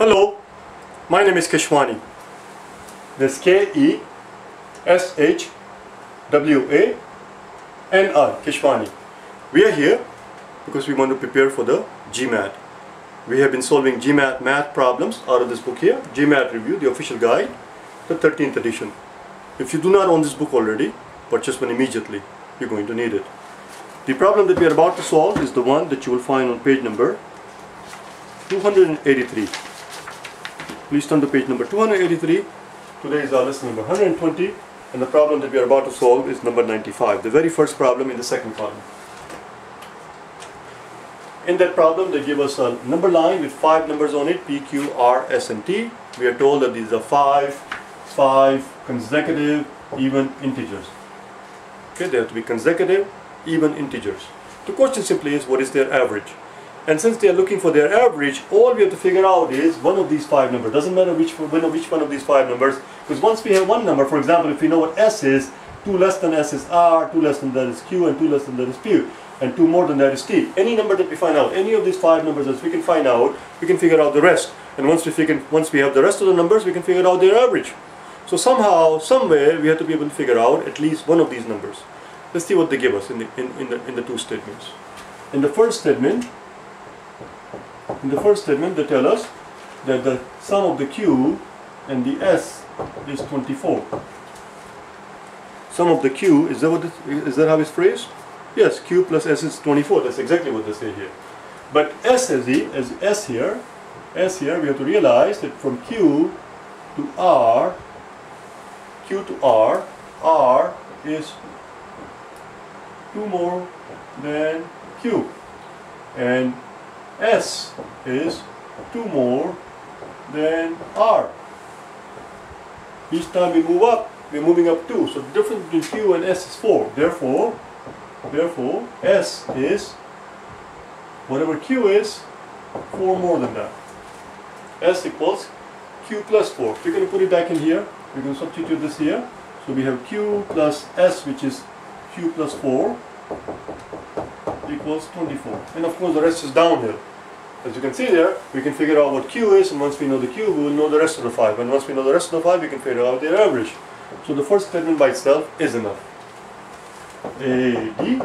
Hello, my name is Keshwani. This Keshwani, Keshwani. We are here because we want to prepare for the GMAT. We have been solving GMAT math problems out of this book here, GMAT Review, the official guide, the 13th edition. If you do not own this book already, purchase one immediately. You're going to need it. The problem that we are about to solve is the one that you will find on page number 283. Please turn to page number 283. Today is our lesson number 120, and the problem that we are about to solve is number 95, the very first problem in the second column. In that problem, they give us a number line with 5 numbers on it, P, Q, R, S, and T. We are told that these are five consecutive even integers. Okay, they have to be consecutive even integers. The question simply is, what is their average? And since they are looking for their average, all we have to figure out is one of these 5 numbers. Doesn't matter which one of these 5 numbers, because once we have one number, for example, if we know what S is, 2 less than S is R, 2 less than that is Q, and 2 less than that is P, and 2 more than that is T. Any number that we find out, any of these 5 numbers that we can find out, we can figure out the rest. And once we have the rest of the numbers, we can figure out their average. So somehow, somewhere, we have to be able to figure out at least one of these numbers. Let's see what they give us in the two statements. In the first statement, they tell us that the sum of the Q and the S is 24. Sum of the Q, is that how it's phrased? Yes, Q plus S is 24. That's exactly what they say here. But S here, we have to realize that from Q to R is 2 more than Q, and S is 2 more than R. Each time we move up, we're moving up 2. So the difference between Q and S is 4. Therefore, S is, whatever Q is, 4 more than that. S equals Q plus 4. We're going to put it back in here. We're going to substitute this here. So we have Q plus S, which is Q plus 4, equals 24. And of course the rest is downhill. As you can see there, we can figure out what Q is, and once we know the Q, we will know the rest of the 5. And once we know the rest of the 5, we can figure out their average. So the first statement by itself is enough. A, D,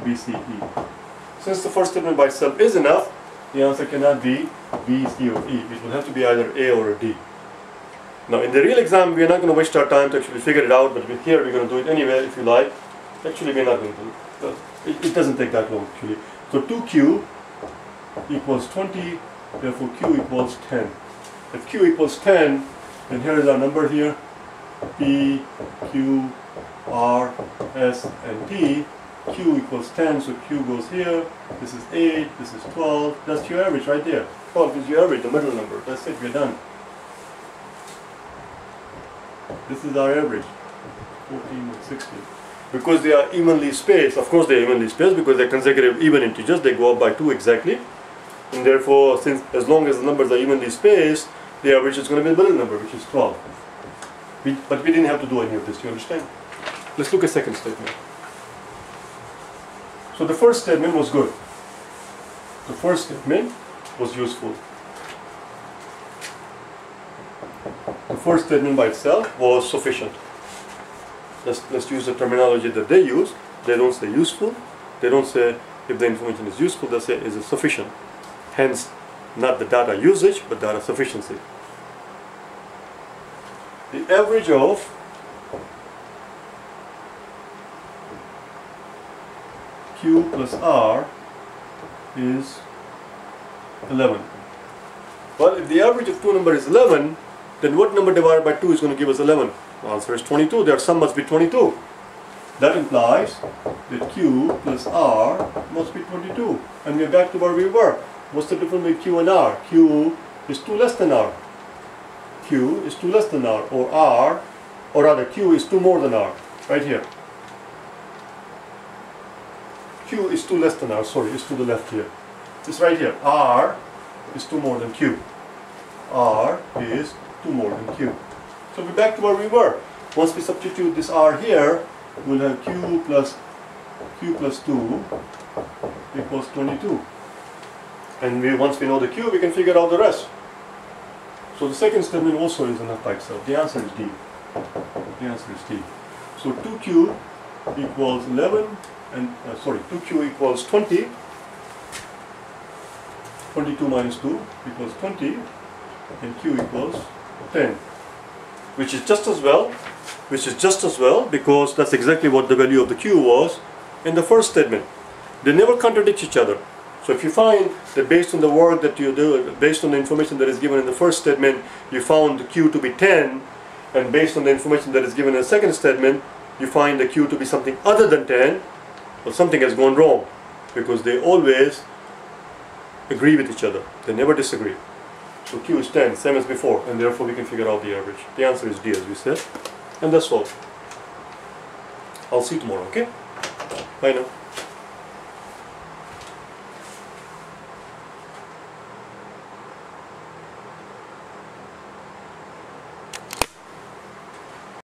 B, C, E. Since the first statement by itself is enough, the answer cannot be B, C, or E. It will have to be either A or a D. Now in the real exam, we are not going to waste our time to actually figure it out, but here we're going to do it anyway if you like. Actually, we're not going to do it. It doesn't take that long actually. So 2Q equals 20, therefore Q equals 10. If Q equals 10, then here is our number here, P, Q, R, S, and T. Q equals 10, so Q goes here, this is 8, this is 12, that's your average right there. 12 is your average, the middle number, that's it, we're done. This is our average, 14 and 16. Because they are evenly spaced, of course they are evenly spaced because they are consecutive even integers, they go up by 2 exactly. And therefore, since as long as the numbers are evenly spaced, the average is going to be the middle number, which is 12. But we didn't have to do any of this, you understand? Let's look at second statement. So the first statement was good. The first statement was useful. The first statement by itself was sufficient. Let's use the terminology that they use. They don't say useful. They don't say if the information is useful, they say is it sufficient. Hence, not the data usage, but data sufficiency. The average of Q plus R is 11. Well, if the average of two numbers is 11, then what number divided by 2 is going to give us 11? The answer is 22. Their sum must be 22. That implies that Q plus R must be 22. And we are back to where we were. What's the difference between Q and R? Q is 2 less than R. Q is 2 less than R. Or rather Q is 2 more than R. Right here. Q is 2 less than R. Sorry, it's to the left here. It's right here. R is 2 more than Q. R is 2 more than Q. So we're back to where we were. Once we substitute this R here, we'll have Q plus 2 equals 22. And once we know the Q, we can figure out the rest. So the second statement also is enough by itself. The answer is D. The answer is D. So 2q equals 11 and 2q equals 20. 22 minus 2 equals 20 and q equals 10, which is just as well because that's exactly what the value of the q was in the first statement. They never contradict each other. So if you find that based on the work that you do, based on the information that is given in the first statement, you found the q to be 10, and based on the information that is given in the second statement, you find the q to be something other than 10, well, something has gone wrong, because they always agree with each other. They never disagree. So q is 10, same as before, and therefore we can figure out the average. The answer is D, as we said. And that's all. I'll see you tomorrow, okay? Bye now.